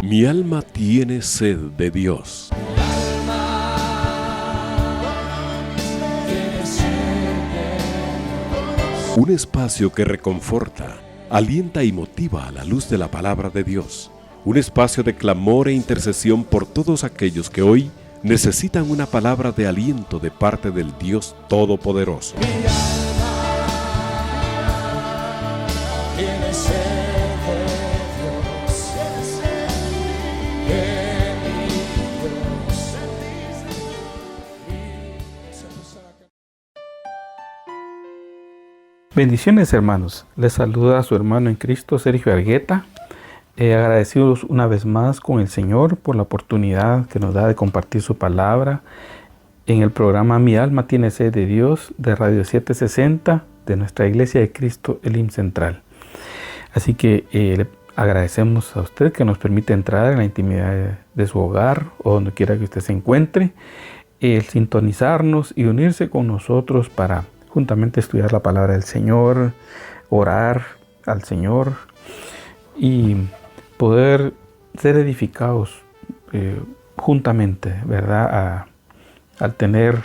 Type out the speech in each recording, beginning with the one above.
Mi alma tiene sed de Dios. Un espacio que reconforta, alienta y motiva a la luz de la palabra de Dios. Un espacio de clamor e intercesión por todos aquellos que hoy necesitan una palabra de aliento de parte del Dios Todopoderoso. Bendiciones, hermanos. Les saluda a su hermano en Cristo, Sergio Argueta. Agradecidos una vez más con el Señor por la oportunidad que nos da de compartir su palabra en el programa Mi alma tiene sed de Dios de Radio 760 de nuestra Iglesia de Cristo Elim Central. Así que le agradecemos a usted que nos permite entrar en la intimidad de su hogar o donde quiera que usted se encuentre, el sintonizarnos y unirse con nosotros para juntamente estudiar la palabra del Señor, orar al Señor y poder ser edificados juntamente, ¿verdad? Al tener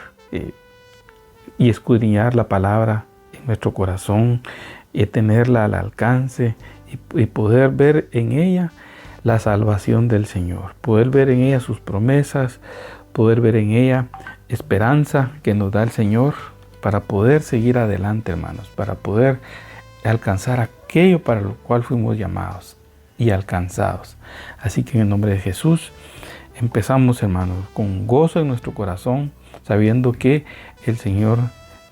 y escudriñar la palabra en nuestro corazón y tenerla al alcance y poder ver en ella la salvación del Señor, poder ver en ella sus promesas, poder ver en ella esperanza que nos da el Señor, para poder seguir adelante, hermanos, para poder alcanzar aquello para lo cual fuimos llamados y alcanzados. Así que en el nombre de Jesús empezamos, hermanos, con gozo en nuestro corazón, sabiendo que el Señor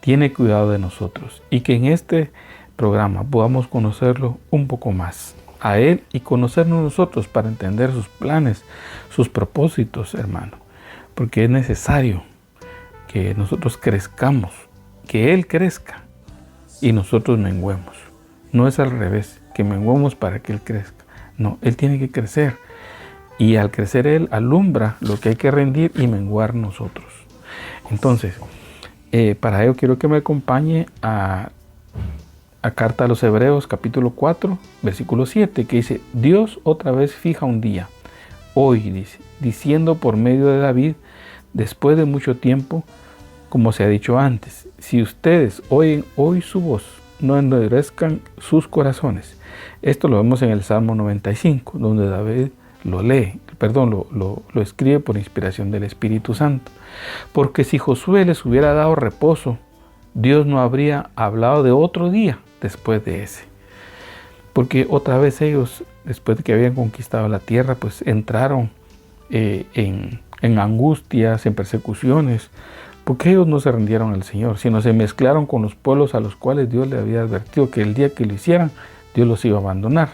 tiene cuidado de nosotros y que en este programa podamos conocerlo un poco más a Él y conocernos nosotros para entender sus planes, sus propósitos, hermano, porque es necesario que nosotros crezcamos, que Él crezca y nosotros menguemos. No es al revés, que menguemos para que Él crezca. No, Él tiene que crecer. Y al crecer Él alumbra lo que hay que rendir y menguar nosotros. Entonces, para ello quiero que me acompañe a Carta a los Hebreos, capítulo 4, versículo 7, que dice: Dios otra vez fija un día, hoy, dice, diciendo por medio de David, después de mucho tiempo, como se ha dicho antes, si ustedes oyen hoy su voz, no endurezcan sus corazones. Esto lo vemos en el Salmo 95, donde David lo escribe por inspiración del Espíritu Santo. Porque si Josué les hubiera dado reposo, Dios no habría hablado de otro día después de ese. Porque otra vez ellos, después de que habían conquistado la tierra, pues entraron en angustias, en persecuciones, porque ellos no se rindieron al Señor, sino se mezclaron con los pueblos a los cuales Dios le había advertido que el día que lo hicieran, Dios los iba a abandonar,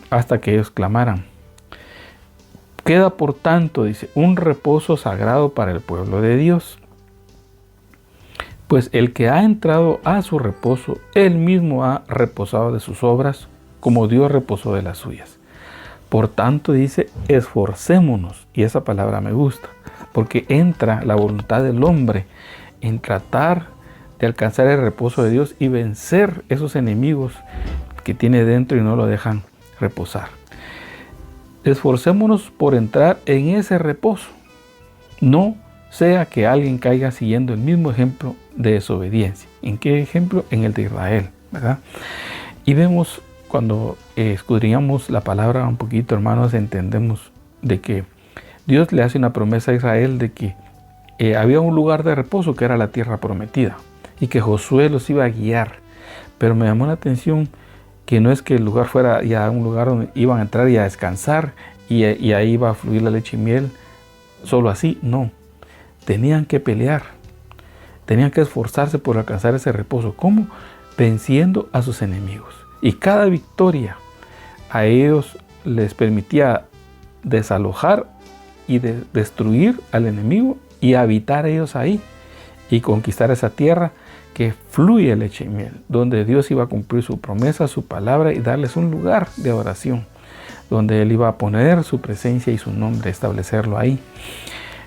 hasta que ellos clamaran. Queda, por tanto, dice, un reposo sagrado para el pueblo de Dios. Pues el que ha entrado a su reposo, él mismo ha reposado de sus obras, como Dios reposó de las suyas. Por tanto, dice, esforcémonos, y esa palabra me gusta, porque entra la voluntad del hombre en tratar de alcanzar el reposo de Dios y vencer esos enemigos que tiene dentro y no lo dejan reposar. Esforcémonos por entrar en ese reposo. No sea que alguien caiga siguiendo el mismo ejemplo de desobediencia. ¿En qué ejemplo? En el de Israel, ¿verdad? Y vemos, cuando escudriñamos la palabra un poquito, hermanos, entendemos de que Dios le hace una promesa a Israel de que había un lugar de reposo que era la tierra prometida y que Josué los iba a guiar. Pero me llamó la atención que no es que el lugar fuera ya un lugar donde iban a entrar y a descansar y ahí iba a fluir la leche y miel solo así. No, tenían que pelear, tenían que esforzarse por alcanzar ese reposo. ¿Cómo? Venciendo a sus enemigos. Y cada victoria a ellos les permitía desalojar y destruir al enemigo y habitar ellos ahí y conquistar esa tierra que fluye leche y miel, donde Dios iba a cumplir su promesa, su palabra y darles un lugar de oración, donde Él iba a poner su presencia y su nombre, establecerlo ahí.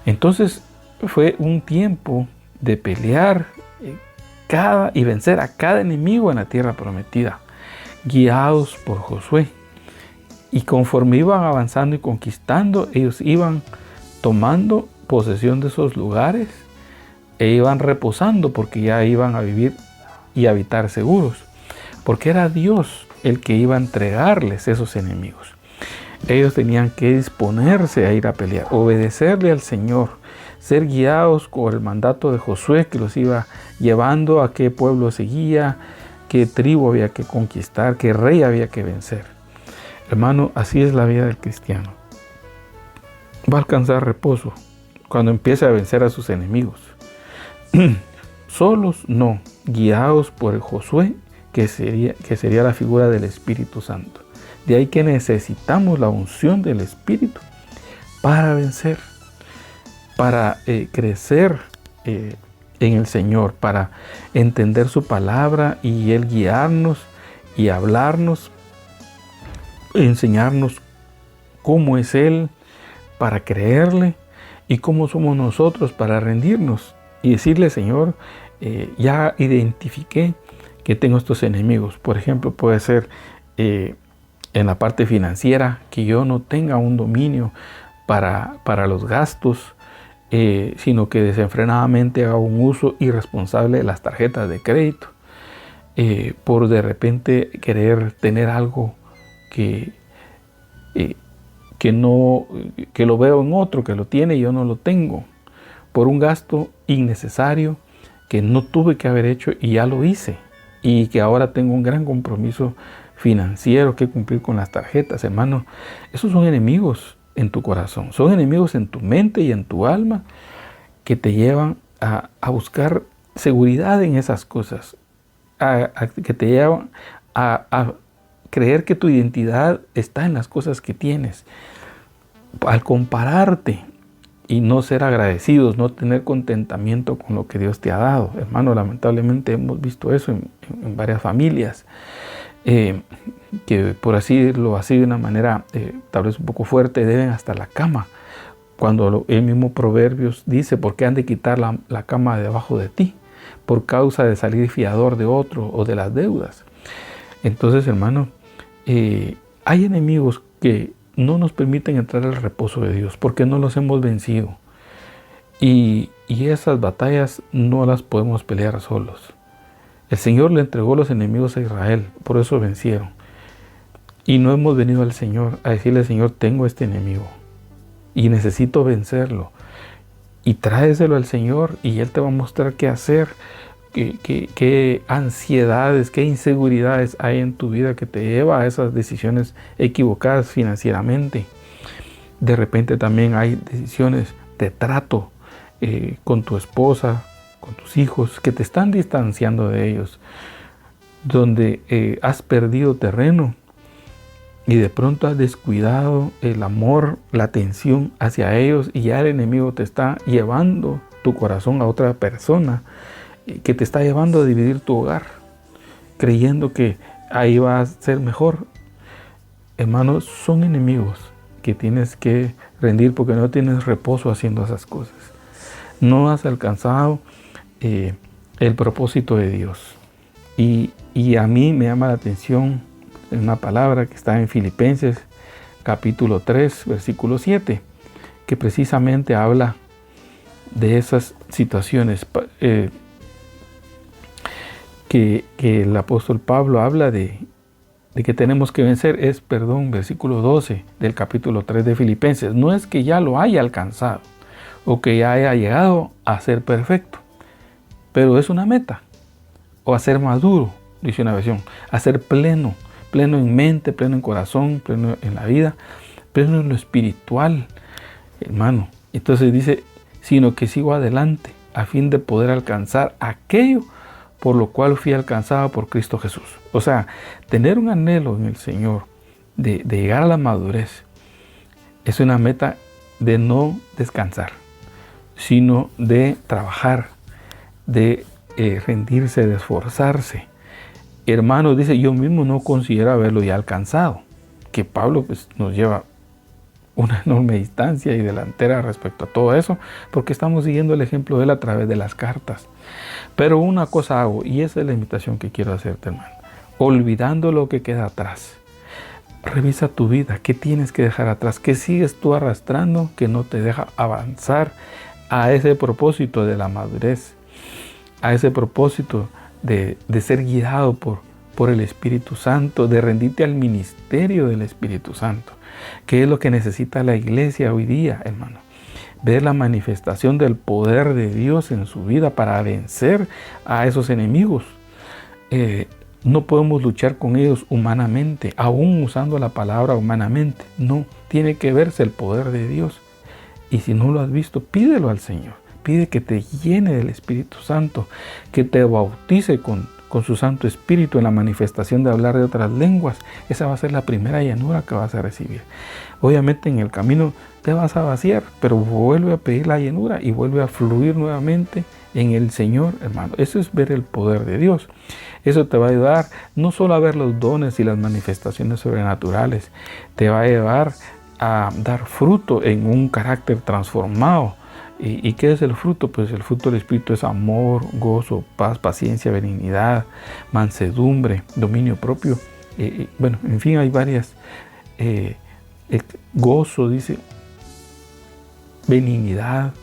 Entonces fue un tiempo de pelear y vencer a cada enemigo en la tierra prometida, guiados por Josué. Y conforme iban avanzando y conquistando, ellos iban tomando posesión de esos lugares e iban reposando porque ya iban a vivir y habitar seguros. Porque era Dios el que iba a entregarles esos enemigos. Ellos tenían que disponerse a ir a pelear, obedecerle al Señor, ser guiados por el mandato de Josué que los iba llevando a qué pueblo seguía, qué tribu había que conquistar, qué rey había que vencer. Hermano, así es la vida del cristiano. Va a alcanzar reposo cuando empiece a vencer a sus enemigos. Solos no, guiados por el Josué, que sería la figura del Espíritu Santo. De ahí que necesitamos la unción del Espíritu para vencer, para crecer en el Señor, para entender su palabra y Él guiarnos y hablarnos, enseñarnos cómo es Él para creerle y cómo somos nosotros para rendirnos y decirle: Señor, ya identifiqué que tengo estos enemigos. Por ejemplo, puede ser en la parte financiera, que yo no tenga un dominio para los gastos, sino que desenfrenadamente haga un uso irresponsable de las tarjetas de crédito, por de repente querer tener algo que lo veo en otro que lo tiene y yo no lo tengo, por un gasto innecesario que no tuve que haber hecho y ya lo hice, y que ahora tengo un gran compromiso financiero que cumplir con las tarjetas. Hermano, esos son enemigos en tu corazón, son enemigos en tu mente y en tu alma, que te llevan a buscar seguridad en esas cosas, que te llevan a creer que tu identidad está en las cosas que tienes, al compararte y no ser agradecidos, no tener contentamiento con lo que Dios te ha dado. Hermano, lamentablemente hemos visto eso en varias familias, que por así decirlo, así de una manera tal vez un poco fuerte, deben hasta la cama, cuando el mismo Proverbios dice: ¿por qué han de quitar la cama de debajo de ti? Por causa de salir fiador de otro o de las deudas. Entonces, hermano, hay enemigos que no nos permiten entrar al reposo de Dios porque no los hemos vencido, y esas batallas no las podemos pelear solos. El Señor le entregó los enemigos a Israel, por eso vencieron, y no hemos venido al Señor a decirle: Señor, tengo este enemigo y necesito vencerlo, y tráeselo al Señor y Él te va a mostrar qué hacer, qué ansiedades, qué inseguridades hay en tu vida que te lleva a esas decisiones equivocadas financieramente. De repente también hay decisiones de trato con tu esposa, con tus hijos, que te están distanciando de ellos, donde has perdido terreno y de pronto has descuidado el amor, la atención hacia ellos, y ya el enemigo te está llevando tu corazón a otra persona, que te está llevando a dividir tu hogar, creyendo que ahí va a ser mejor. Hermanos, son enemigos que tienes que rendir porque no tienes reposo haciendo esas cosas. No has alcanzado el propósito de Dios. Y a mí me llama la atención una palabra que está en Filipenses capítulo 3, versículo 7, que precisamente habla de esas situaciones que el apóstol Pablo habla de que tenemos que vencer. Versículo 12 del capítulo 3 de Filipenses. No es que ya lo haya alcanzado o que ya haya llegado a ser perfecto, pero es una meta, o a ser maduro, dice una versión, a ser pleno en mente, pleno en corazón, pleno en la vida, pleno en lo espiritual, hermano. Entonces dice: sino que sigo adelante a fin de poder alcanzar aquello por lo cual fui alcanzado por Cristo Jesús. O sea, tener un anhelo en el Señor de llegar a la madurez es una meta de no descansar, sino de trabajar, de rendirse, de esforzarse. Hermanos, dice: yo mismo no considero haberlo ya alcanzado, que Pablo pues nos lleva una enorme distancia y delantera respecto a todo eso, porque estamos siguiendo el ejemplo de él a través de las cartas. Pero una cosa hago, y esa es la invitación que quiero hacerte, hermano: olvidando lo que queda atrás, Revisa tu vida, qué tienes que dejar atrás, qué sigues tú arrastrando que no te deja avanzar a ese propósito de la madurez, a ese propósito de ser guiado por el Espíritu Santo, de rendirte al ministerio del Espíritu Santo, que es lo que necesita la iglesia hoy día, hermano. Ver la manifestación del poder de Dios en su vida para vencer a esos enemigos. No podemos luchar con ellos humanamente, aún usando la palabra humanamente. No, tiene que verse el poder de Dios. Y si no lo has visto, pídelo al Señor. Pide que te llene del Espíritu Santo, que te bautice con su Santo Espíritu en la manifestación de hablar de otras lenguas. Esa va a ser la primera llenura que vas a recibir. Obviamente en el camino te vas a vaciar, pero vuelve a pedir la llenura y vuelve a fluir nuevamente en el Señor, hermano. Eso es ver el poder de Dios. Eso te va a ayudar no solo a ver los dones y las manifestaciones sobrenaturales, te va a llevar a dar fruto en un carácter transformado. ¿Y qué es el fruto? Pues el fruto del Espíritu es amor, gozo, paz, paciencia, benignidad, mansedumbre, dominio propio. Bueno, en fin, hay varias. Gozo, dice, benignidad.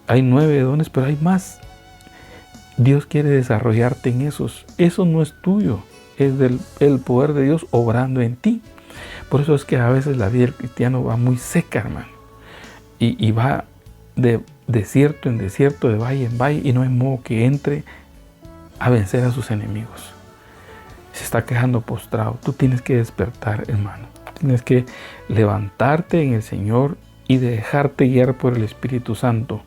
Hay 9 dones, pero hay más. Dios quiere desarrollarte en esos. Eso no es tuyo, es el poder de Dios obrando en ti. Por eso es que a veces la vida del cristiano va muy seca, hermano. Y va de desierto en desierto, de valle en valle, y no hay modo que entre a vencer a sus enemigos. Se está quedando postrado. Tú tienes que despertar, hermano. Tienes que levantarte en el Señor y dejarte guiar por el Espíritu Santo,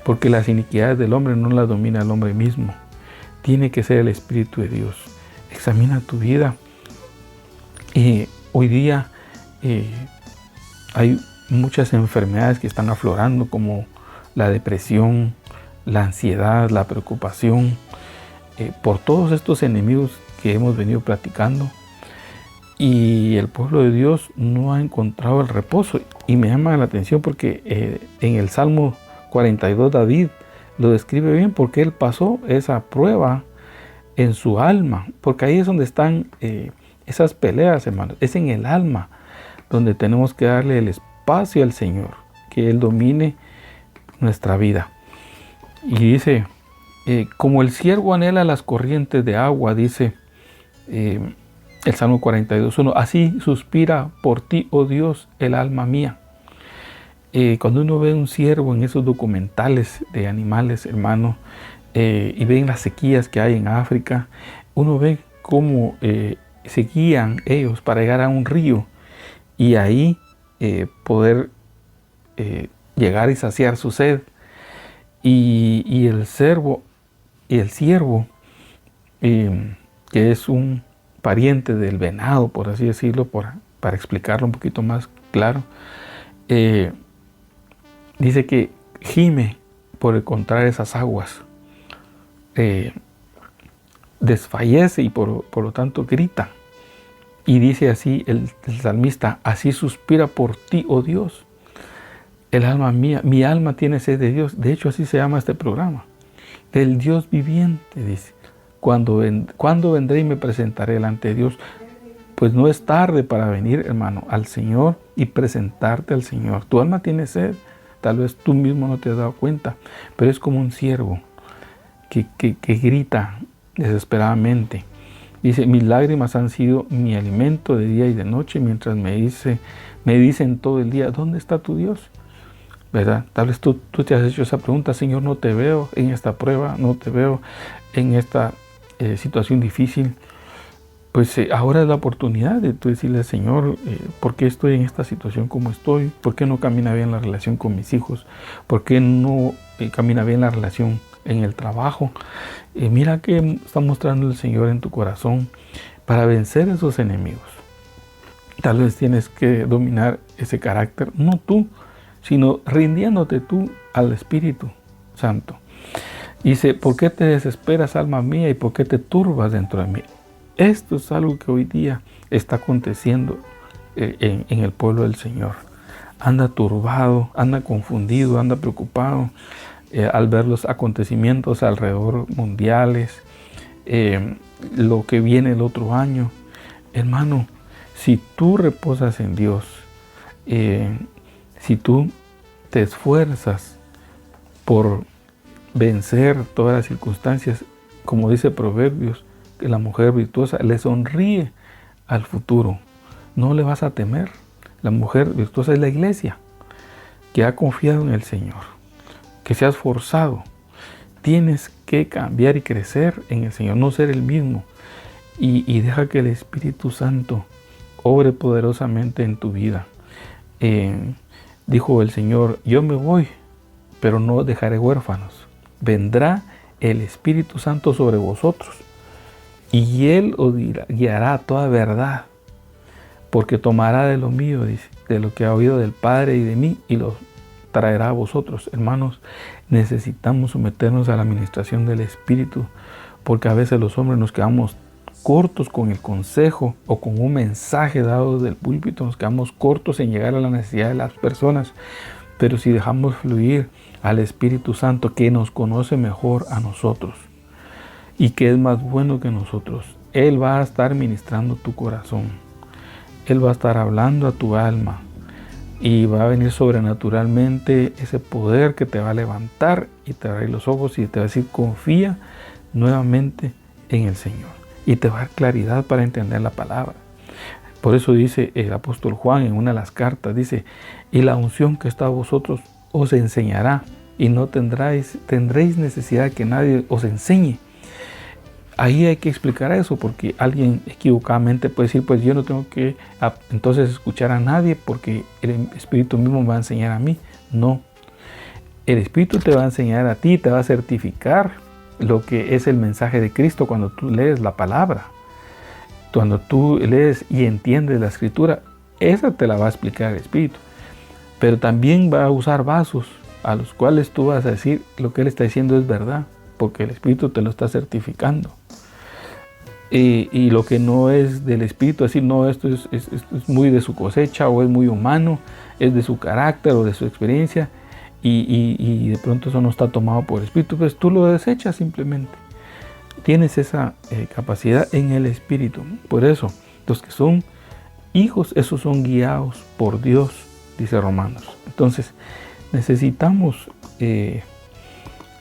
porque las iniquidades del hombre no las domina el hombre mismo. Tiene que ser el Espíritu de Dios. Examina tu vida. Hoy día hay muchas enfermedades que están aflorando, como la depresión, la ansiedad, la preocupación, por todos estos enemigos que hemos venido platicando. Y el pueblo de Dios no ha encontrado el reposo. Y me llama la atención porque en el Salmo 42 David lo describe bien, porque él pasó esa prueba en su alma. Porque ahí es donde están esas peleas, hermanos. Es en el alma donde tenemos que darle el espacio al Señor, que Él domine nuestra vida. Y dice, como el ciervo anhela las corrientes de agua, dice el Salmo 42:1, así suspira por ti, oh Dios, el alma mía. Cuando uno ve un ciervo en esos documentales de animales, hermano, y ven las sequías que hay en África, uno ve cómo se guían ellos para llegar a un río y ahí poder llegar y saciar su sed. Y el ciervo, que es un pariente del venado, por así decirlo, para explicarlo un poquito más claro, dice que gime por encontrar esas aguas, desfallece y por lo tanto grita. Y dice así el salmista, así suspira por ti, oh Dios, el alma mía, mi alma tiene sed de Dios. De hecho, así se llama este programa, del Dios viviente, dice. ¿Cuándo vendré y me presentaré delante de Dios? Pues no es tarde para venir, hermano, al Señor y presentarte al Señor. Tu alma tiene sed, tal vez tú mismo no te has dado cuenta, pero es como un ciervo que grita desesperadamente. Dice, mis lágrimas han sido mi alimento de día y de noche, mientras me dicen todo el día, ¿dónde está tu Dios? ¿Verdad? Tal vez tú te has hecho esa pregunta, Señor, no te veo en esta prueba, no te veo en esta situación difícil. Pues ahora es la oportunidad de tú decirle, Señor, ¿por qué estoy en esta situación como estoy? ¿Por qué no camina bien la relación con mis hijos? ¿Por qué no camina bien la relación en el trabajo? Mira que está mostrando el Señor en tu corazón para vencer a esos enemigos. Tal vez tienes que dominar ese carácter, no tú, sino rindiéndote tú al Espíritu Santo. Dice, ¿por qué te desesperas, alma mía, y por qué te turbas dentro de mí? Esto es algo que hoy día está aconteciendo en el pueblo del Señor. Anda turbado, anda confundido, anda preocupado al ver los acontecimientos alrededor mundiales, lo que viene el otro año. Hermano, Si tú reposas en Dios, si tú te esfuerzas por vencer todas las circunstancias, como dice Proverbios, que la mujer virtuosa le sonríe al futuro. No le vas a temer. La mujer virtuosa es la iglesia que ha confiado en el Señor, que se ha esforzado. Tienes que cambiar y crecer en el Señor, no ser el mismo. Y deja que el Espíritu Santo obre poderosamente en tu vida. Dijo el Señor, yo me voy, pero no dejaré huérfanos. Vendrá el Espíritu Santo sobre vosotros y Él os guiará a toda verdad, porque tomará de lo mío, dice, de lo que ha oído del Padre y de mí, y lo traerá a vosotros. Hermanos, necesitamos someternos a la administración del Espíritu, porque a veces los hombres nos quedamos cortos con el consejo o con un mensaje dado del púlpito, nos quedamos cortos en llegar a la necesidad de las personas. Pero si dejamos fluir al Espíritu Santo, que nos conoce mejor a nosotros y que es más bueno que nosotros, Él va a estar ministrando tu corazón. Él va a estar hablando a tu alma y va a venir sobrenaturalmente ese poder que te va a levantar y te va a abrir los ojos y te va a decir, confía nuevamente en el Señor. Y te va a dar claridad para entender la palabra. Por eso dice el apóstol Juan en una de las cartas, dice, y la unción que está a vosotros os enseñará y no tendréis necesidad de que nadie os enseñe. Ahí hay que explicar eso, porque alguien equivocadamente puede decir, pues yo no tengo que entonces escuchar a nadie porque el Espíritu mismo me va a enseñar a mí. No, el Espíritu te va a enseñar a ti, te va a certificar lo que es el mensaje de Cristo cuando tú lees la palabra. Cuando tú lees y entiendes la Escritura, esa te la va a explicar el Espíritu. Pero también va a usar vasos a los cuales tú vas a decir lo que Él está diciendo es verdad, porque el Espíritu te lo está certificando. Y lo que no es del Espíritu, decir, no, esto es muy de su cosecha o es muy humano, es de su carácter o de su experiencia, y de pronto eso no está tomado por el Espíritu, pues tú lo desechas simplemente. Tienes esa capacidad en el Espíritu. Por eso, los que son hijos, esos son guiados por Dios, dice Romanos. Entonces, necesitamos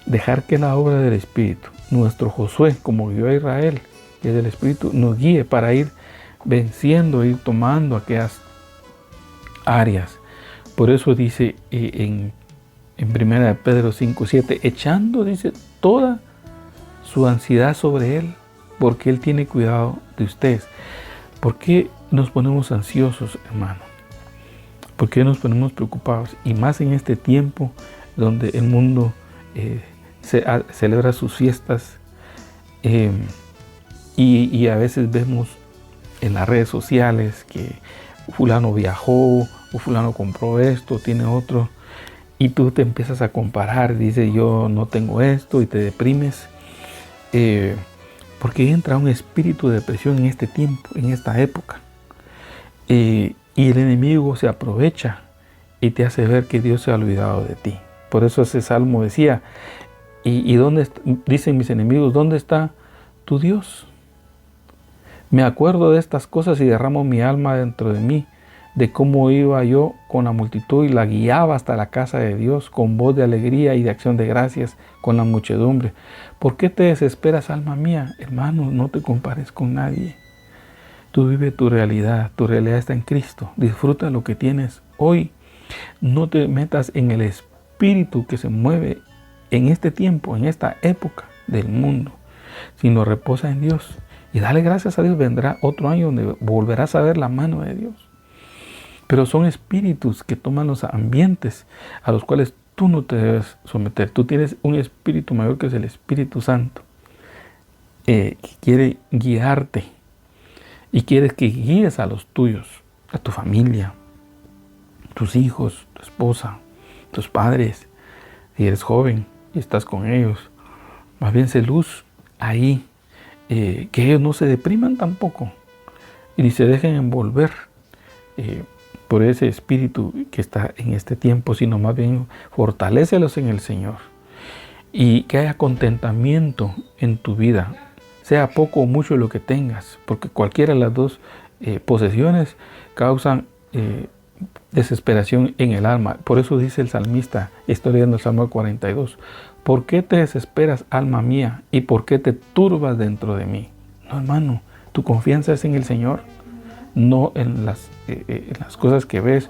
dejar que la obra del Espíritu, nuestro Josué, como guió a Israel, que es del Espíritu, nos guíe para ir venciendo, ir tomando aquellas áreas. Por eso dice en 1 Pedro 5:7, echando, dice, toda su ansiedad sobre Él, porque Él tiene cuidado de ustedes. ¿Por qué nos ponemos ansiosos, hermano? ¿Por qué nos preocupados? Y más en este tiempo donde el mundo celebra sus fiestas y a veces vemos en las redes sociales que fulano viajó o fulano compró esto, tiene otro, y tú te empiezas a comparar, dice yo no tengo esto, y te deprimes porque entra un espíritu de depresión en este tiempo, en esta época, y el enemigo se aprovecha y te hace ver que Dios se ha olvidado de ti. Por eso ese salmo decía, y dónde dicen mis enemigos, ¿dónde está tu Dios? Me acuerdo de estas cosas y derramo mi alma dentro de mí, de cómo iba yo con la multitud y la guiaba hasta la casa de Dios con voz de alegría y de acción de gracias con la muchedumbre. ¿Por qué te desesperas, alma mía? Hermano, no te compares con nadie. Tú vive tu realidad está en Cristo. Disfruta lo que tienes hoy. No te metas en el espíritu que se mueve en este tiempo, en esta época del mundo, sino reposa en Dios. Y dale gracias a Dios, vendrá otro año donde volverás a ver la mano de Dios. Pero son espíritus que toman los ambientes a los cuales tú no te debes someter. Tú tienes un espíritu mayor que es el Espíritu Santo, que quiere guiarte y quiere que guíes a los tuyos, a tu familia, tus hijos, tu esposa, tus padres. Si eres joven y estás con ellos, más bien sé luz ahí. Que ellos no se depriman tampoco y ni se dejen envolver por ese espíritu que está en este tiempo, sino más bien fortalécelos en el Señor y que haya contentamiento en tu vida, sea poco o mucho lo que tengas, porque cualquiera de las dos posesiones causan desesperación en el alma. Por eso dice el salmista, estoy leyendo el Salmo 42, ¿por qué te desesperas, alma mía? ¿Y por qué te turbas dentro de mí? No, hermano, tu confianza es en el Señor, no en las cosas que ves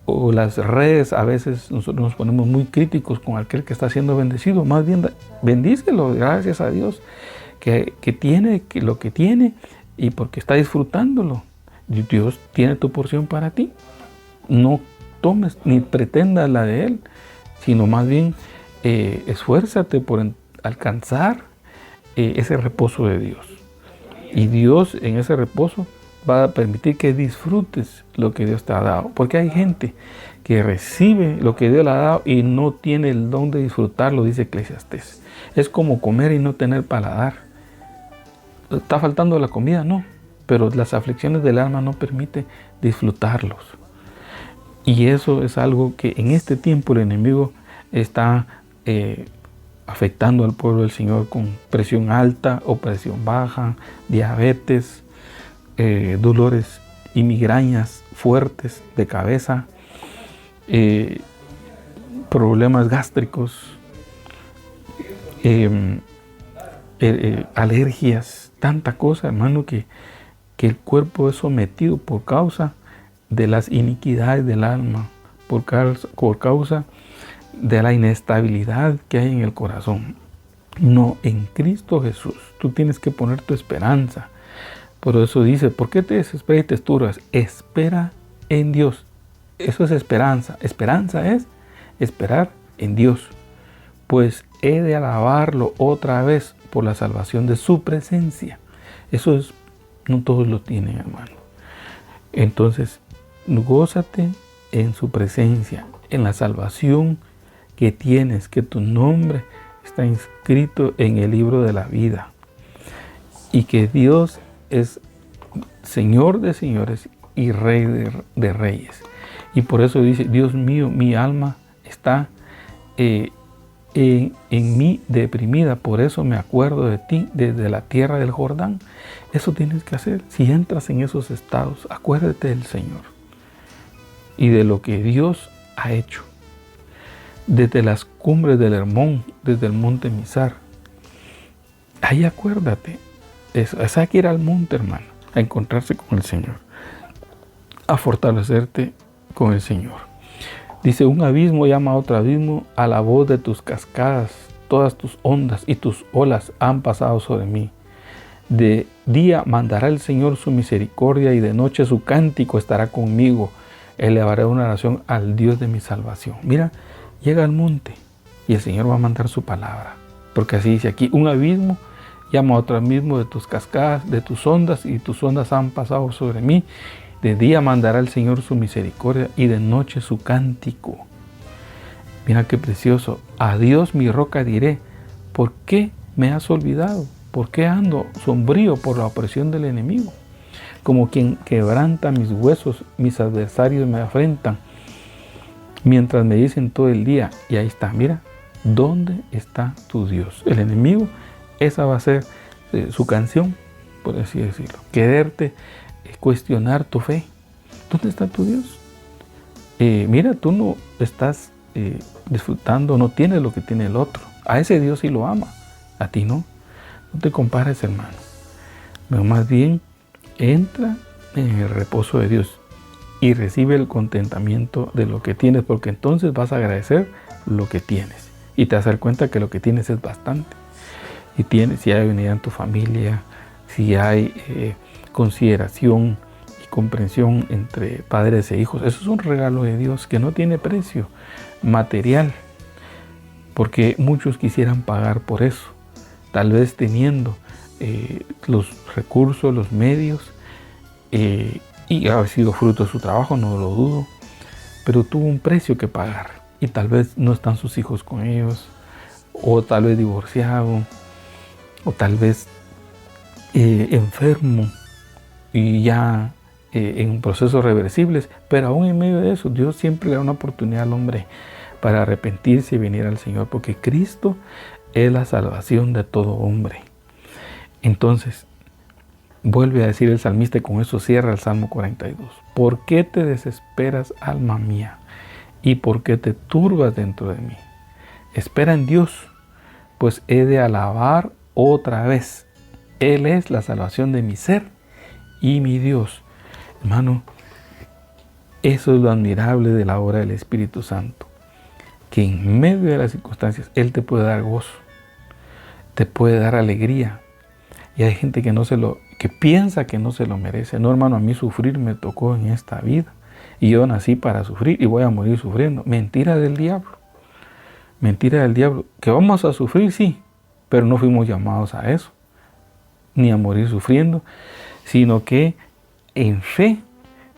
o las redes. A veces nosotros nos ponemos muy críticos con aquel que está siendo bendecido. Más bien, bendícelo, gracias a Dios que tiene lo que tiene y porque está disfrutándolo. Dios tiene tu porción para ti. No tomes ni pretendas la de Él, sino más bien esfuérzate por alcanzar ese reposo de Dios. Y Dios en ese reposo va a permitir que disfrutes lo que Dios te ha dado. Porque hay gente que recibe lo que Dios le ha dado y no tiene el don de disfrutarlo, dice Eclesiastés. Es como comer y no tener paladar. ¿Está faltando la comida? No. Pero las aflicciones del alma no permiten disfrutarlos. Y eso es algo que en este tiempo el enemigo está afectando al pueblo del Señor con presión alta o presión baja, diabetes, dolores y migrañas fuertes de cabeza, problemas gástricos, alergias, tanta cosa, hermano, que el cuerpo es sometido por causa de las iniquidades del alma, por causa de la inestabilidad que hay en el corazón. No, en Cristo Jesús. Tú tienes que poner tu esperanza. Por eso dice, ¿por qué te desesperas y te turbas? Espera en Dios. Eso es esperanza. Esperanza es esperar en Dios. Pues he de alabarlo otra vez por la salvación de su presencia. Eso es, no todos lo tienen, hermano. Entonces, gózate en su presencia, en la salvación que tienes, que tu nombre está inscrito en el libro de la vida y que Dios es Señor de señores y Rey de reyes. Y por eso dice, Dios mío, mi alma está en mí deprimida, por eso me acuerdo de ti desde la tierra del Jordán. Eso tienes que hacer. Si entras en esos estados, acuérdate del Señor y de lo que Dios ha hecho. Desde las cumbres del Hermón, desde el monte Mizar. Ahí acuérdate. Hay que ir al monte, hermano, a encontrarse con el Señor, a fortalecerte con el Señor. Dice, un abismo llama a otro abismo a la voz de tus cascadas. Todas tus ondas y tus olas han pasado sobre mí. De día mandará el Señor su misericordia y de noche su cántico estará conmigo. Elevaré una oración al Dios de mi salvación. Mira, llega al monte y el Señor va a mandar su palabra. Porque así dice aquí, un abismo llama a otro abismo de tus cascadas, de tus ondas, y tus ondas han pasado sobre mí. De día mandará el Señor su misericordia y de noche su cántico. Mira qué precioso. A Dios mi roca diré, ¿por qué me has olvidado? ¿Por qué ando sombrío por la opresión del enemigo? Como quien quebranta mis huesos, mis adversarios me afrentan, mientras me dicen todo el día, y ahí está, mira, ¿dónde está tu Dios? El enemigo, esa va a ser su canción, por así decirlo. Quererte cuestionar tu fe. ¿Dónde está tu Dios? Mira, tú no estás disfrutando, no tienes lo que tiene el otro. A ese Dios sí lo ama, a ti no. No te compares, hermano. Pero más bien, entra en el reposo de Dios y recibe el contentamiento de lo que tienes, porque entonces vas a agradecer lo que tienes y te vas a dar cuenta que lo que tienes es bastante. Y si hay unidad en tu familia, si hay consideración y comprensión entre padres e hijos, eso es un regalo de Dios que no tiene precio material, porque muchos quisieran pagar por eso, tal vez teniendo los recursos, los medios, y ha sido fruto de su trabajo, no lo dudo, pero tuvo un precio que pagar y tal vez no están sus hijos con ellos, o tal vez divorciado, o tal vez enfermo y ya en procesos reversibles, pero aún en medio de eso Dios siempre le da una oportunidad al hombre para arrepentirse y venir al Señor, porque Cristo es la salvación de todo hombre. Entonces, vuelve a decir el salmista y con eso cierra el Salmo 42. ¿Por qué te desesperas, alma mía? ¿Y por qué te turbas dentro de mí? Espera en Dios, pues he de alabar otra vez. Él es la salvación de mi ser y mi Dios. Hermano, eso es lo admirable de la obra del Espíritu Santo, que en medio de las circunstancias Él te puede dar gozo, te puede dar alegría. Y hay gente que piensa que no se lo merece. No, hermano, a mí sufrir me tocó en esta vida. Y yo nací para sufrir y voy a morir sufriendo. Mentira del diablo. Mentira del diablo. Que vamos a sufrir, sí, pero no fuimos llamados a eso, ni a morir sufriendo, sino que en fe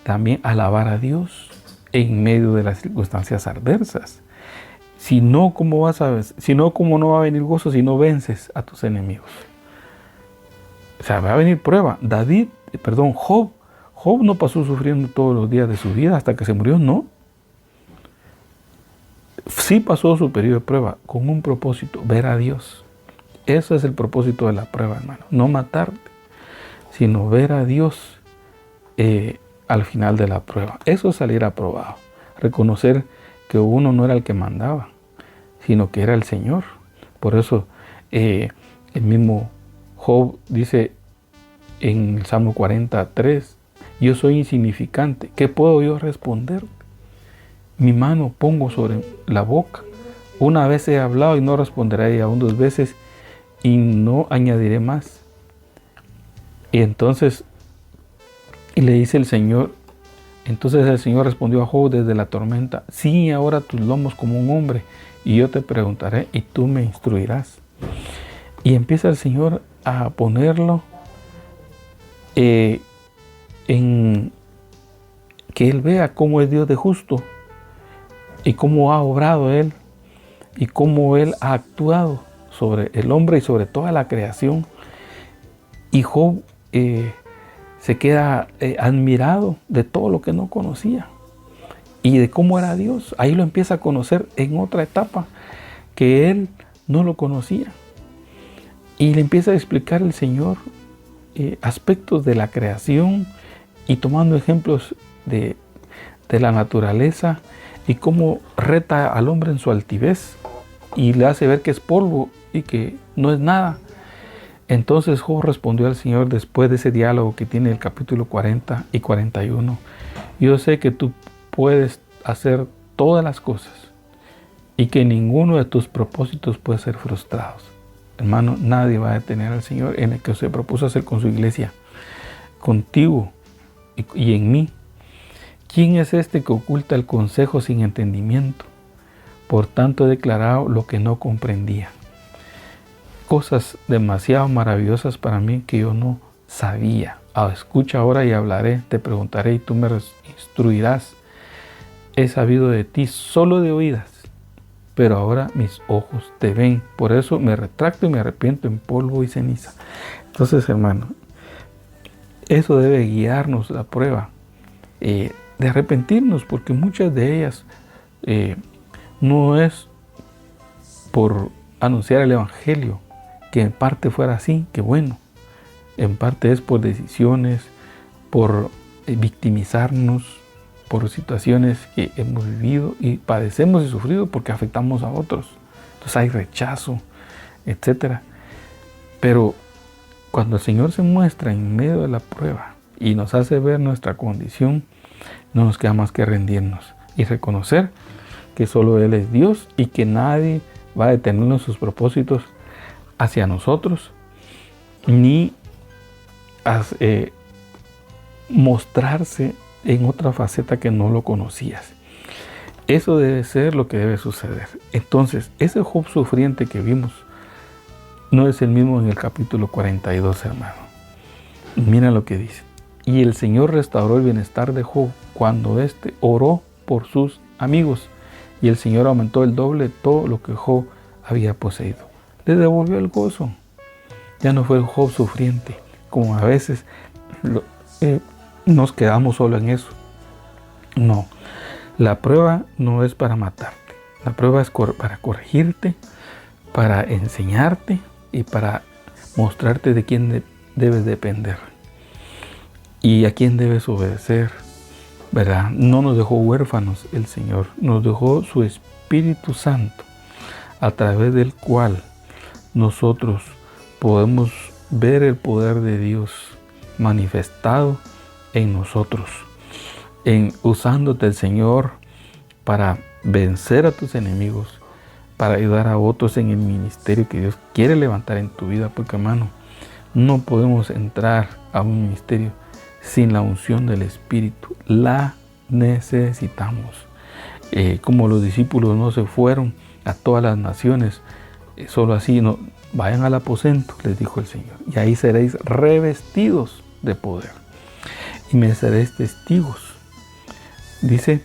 también alabar a Dios en medio de las circunstancias adversas. Si no, ¿cómo no va a venir gozo si no vences a tus enemigos? O sea, va a venir prueba. Job no pasó sufriendo todos los días de su vida hasta que se murió, no. Sí pasó su periodo de prueba con un propósito, ver a Dios. Ese es el propósito de la prueba, hermano. No matarte, sino ver a Dios al final de la prueba. Eso es salir aprobado. Reconocer que uno no era el que mandaba, sino que era el Señor. Por eso el mismo Job dice en el Salmo 43, yo soy insignificante, ¿qué puedo yo responder? Mi mano pongo sobre la boca. Una vez he hablado y no responderé, y aún 2 veces y no añadiré más. Y entonces le dice el Señor, entonces el Señor respondió a Job desde la tormenta, sí, ahora tus lomos como un hombre, y yo te preguntaré y tú me instruirás. Y empieza el Señor a ponerlo en que Él vea cómo es Dios de justo y cómo ha obrado Él y cómo Él ha actuado sobre el hombre y sobre toda la creación. Y Job se queda admirado de todo lo que no conocía y de cómo era Dios. Ahí lo empieza a conocer en otra etapa que él no lo conocía. Y le empieza a explicar el Señor aspectos de la creación y tomando ejemplos de la naturaleza y cómo reta al hombre en su altivez y le hace ver que es polvo y que no es nada. Entonces Job respondió al Señor después de ese diálogo que tiene el capítulo 40 y 41. Yo sé que tú puedes hacer todas las cosas y que ninguno de tus propósitos puede ser frustrado. Hermano, nadie va a detener al Señor en el que se propuso hacer con su iglesia, contigo y en mí. ¿Quién es este que oculta el consejo sin entendimiento? Por tanto he declarado lo que no comprendía. Cosas demasiado maravillosas para mí que yo no sabía. Escucha ahora y hablaré, te preguntaré y tú me instruirás. He sabido de ti solo de oídas, pero ahora mis ojos te ven. Por eso me retracto y me arrepiento en polvo y ceniza. Entonces, hermano, eso debe guiarnos la prueba de arrepentirnos, porque muchas de ellas no es por anunciar el Evangelio, que en parte fuera así, que bueno, en parte es por decisiones, por victimizarnos, por situaciones que hemos vivido y padecemos y sufrido porque afectamos a otros. Entonces hay rechazo, etc. Pero cuando el Señor se muestra en medio de la prueba y nos hace ver nuestra condición, no nos queda más que rendirnos y reconocer que solo Él es Dios y que nadie va a detenernos sus propósitos hacia nosotros, ni mostrarse en otra faceta que no lo conocías. Eso debe ser lo que debe suceder. Entonces, ese Job sufriente que vimos no es el mismo en el capítulo 42, hermano. Mira lo que dice. Y el Señor restauró el bienestar de Job cuando éste oró por sus amigos. Y el Señor aumentó el doble todo lo que Job había poseído. Le devolvió el gozo. Ya no fue el Job sufriente, como a veces nos quedamos solo en eso. No, la prueba no es para matarte. La prueba es para corregirte, para enseñarte y para mostrarte de quién debes depender. ¿Y a quién debes obedecer? ¿Verdad? No nos dejó huérfanos el Señor, nos dejó su Espíritu Santo, a través del cual nosotros podemos ver el poder de Dios manifestado en nosotros, usándote el Señor para vencer a tus enemigos, para ayudar a otros en el ministerio que Dios quiere levantar en tu vida, porque hermano, no podemos entrar a un ministerio sin la unción del Espíritu. La necesitamos. Como los discípulos no se fueron a todas las naciones, solo así, no, vayan al aposento, les dijo el Señor, y ahí seréis revestidos de poder y me seréis testigos, dice,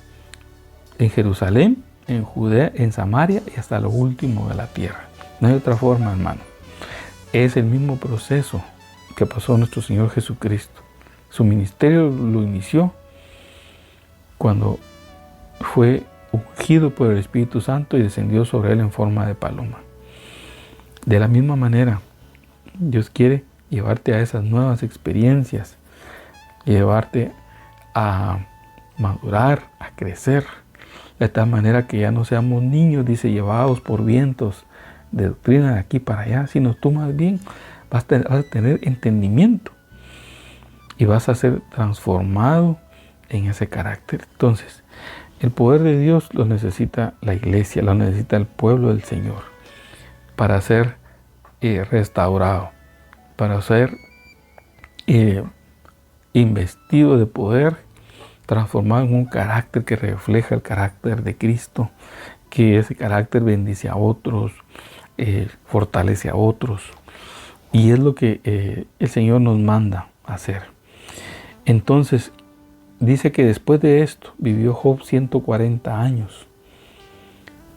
en Jerusalén, en Judea, en Samaria y hasta lo último de la tierra. No hay otra forma, hermano. Es el mismo proceso que pasó nuestro Señor Jesucristo. Su ministerio lo inició cuando fue ungido por el Espíritu Santo y descendió sobre él en forma de paloma. De la misma manera, Dios quiere llevarte a esas nuevas experiencias, llevarte a madurar, a crecer, de tal manera que ya no seamos niños, dice, llevados por vientos de doctrina de aquí para allá, sino tú más bien vas a tener entendimiento y vas a ser transformado en ese carácter. Entonces, el poder de Dios lo necesita la iglesia, lo necesita el pueblo del Señor para ser restaurado, para ser investido de poder, transformado en un carácter que refleja el carácter de Cristo, que ese carácter bendice a otros, fortalece a otros, y es lo que el Señor nos manda a hacer. Entonces, dice que después de esto vivió Job 140 años.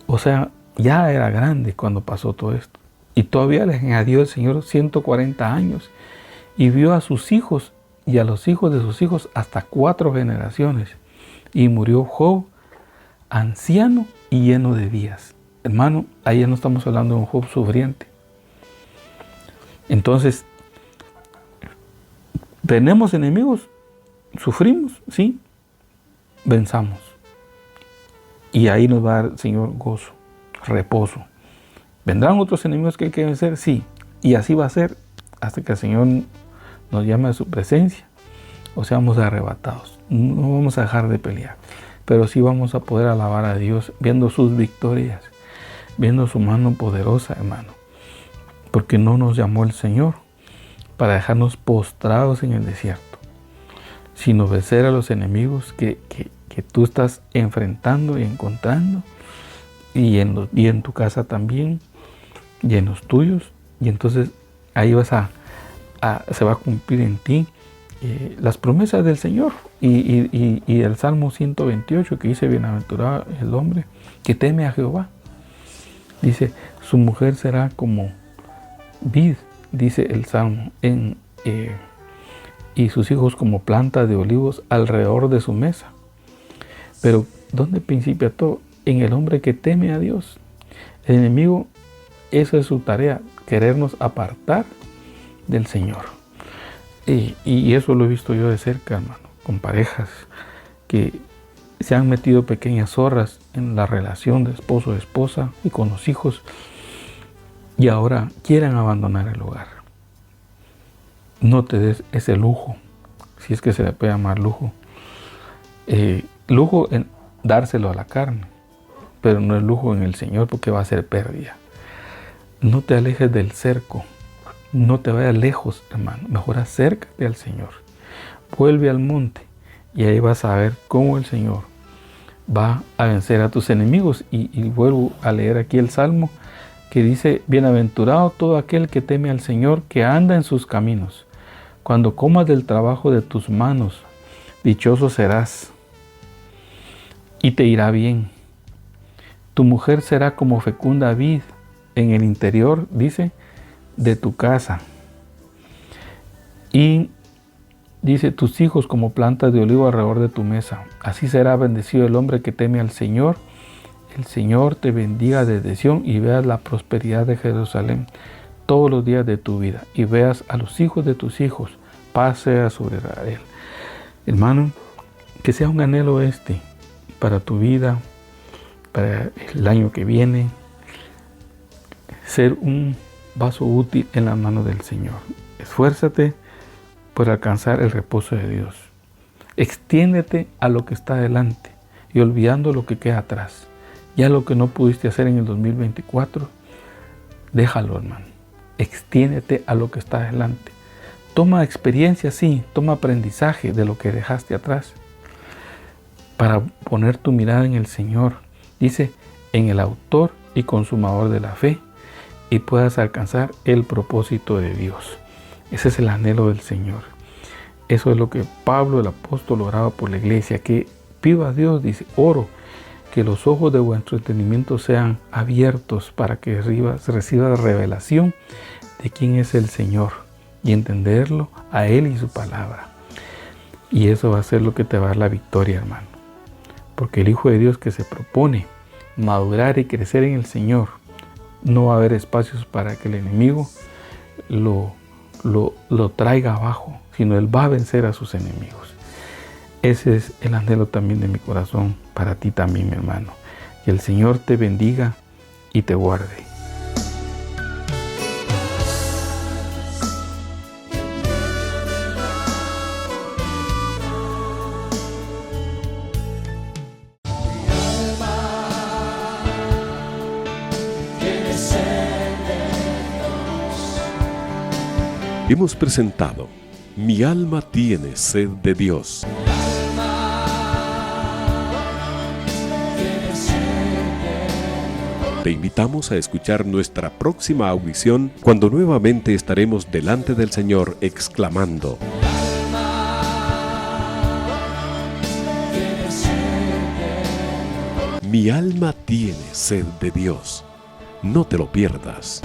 O sea, ya era grande cuando pasó todo esto. Y todavía le añadió el Señor 140 años. Y vio a sus hijos y a los hijos de sus hijos hasta 4 generaciones. Y murió Job anciano y lleno de días. Hermano, ahí ya no estamos hablando de un Job sufriente. Entonces, ¿tenemos enemigos? ¿Sufrimos? Sí. Venzamos. Y ahí nos va a dar el Señor gozo, reposo. ¿Vendrán otros enemigos que hay que vencer? Sí. Y así va a ser hasta que el Señor nos llame a su presencia o seamos arrebatados. No vamos a dejar de pelear, pero sí vamos a poder alabar a Dios viendo sus victorias, viendo su mano poderosa, hermano. Porque no nos llamó el Señor para dejarnos postrados en el desierto, sino vencer a los enemigos que tú estás enfrentando y encontrando, y en tu casa también, y en los tuyos. Y entonces ahí se va a cumplir en ti las promesas del Señor. Y el Salmo 128 que dice, bienaventurado el hombre que teme a Jehová. Dice, su mujer será como vid, dice el Salmo, y sus hijos como plantas de olivos alrededor de su mesa. Pero ¿dónde principia todo? En el hombre que teme a Dios. El enemigo, esa es su tarea, querernos apartar del Señor. Y eso lo he visto yo de cerca, hermano, con parejas que se han metido pequeñas zorras en la relación de esposo-esposa y con los hijos, y ahora quieren abandonar el hogar. No te des ese lujo, si es que se le puede llamar lujo. Lujo en dárselo a la carne, pero no es lujo en el Señor, porque va a ser pérdida. No te alejes del cerco, no te vayas lejos, hermano. Mejor acércate al Señor. Vuelve al monte y ahí vas a ver cómo el Señor va a vencer a tus enemigos. Y vuelvo a leer aquí el Salmo que dice, bienaventurado todo aquel que teme al Señor, que anda en sus caminos. Cuando comas del trabajo de tus manos, dichoso serás y te irá bien. Tu mujer será como fecunda vid en el interior, dice, de tu casa. Y dice, tus hijos como plantas de olivo alrededor de tu mesa. Así será bendecido el hombre que teme al Señor. El Señor te bendiga desde Sión y veas la prosperidad de Jerusalén todos los días de tu vida. Y veas a los hijos de tus hijos, paz sea sobre Israel. Hermano, que sea un anhelo para tu vida, para el año que viene, ser un vaso útil en la mano del Señor. Esfuérzate por alcanzar el reposo de Dios. Extiéndete a lo que está adelante y olvidando lo que queda atrás. Ya lo que no pudiste hacer en el 2024, déjalo, hermano. Extiéndete a lo que está adelante. Toma experiencia, sí, toma aprendizaje de lo que dejaste atrás para poner tu mirada en el Señor. Dice, en el autor y consumador de la fe, y puedas alcanzar el propósito de Dios. Ese es el anhelo del Señor. Eso es lo que Pablo, el apóstol, oraba por la iglesia, que pido a Dios, dice, oro, que los ojos de vuestro entendimiento sean abiertos para que reciba revelación de quién es el Señor y entenderlo a Él y su palabra. Y eso va a ser lo que te va a dar la victoria, hermano. Porque el Hijo de Dios que se propone madurar y crecer en el Señor, no va a haber espacios para que el enemigo lo traiga abajo, sino Él va a vencer a sus enemigos. Ese es el anhelo también de mi corazón para ti también, mi hermano. Que el Señor te bendiga y te guarde. Hemos presentado Mi alma tiene sed de Dios. Te invitamos a escuchar nuestra próxima audición cuando nuevamente estaremos delante del Señor exclamando: Mi alma tiene sed de Dios. No te lo pierdas.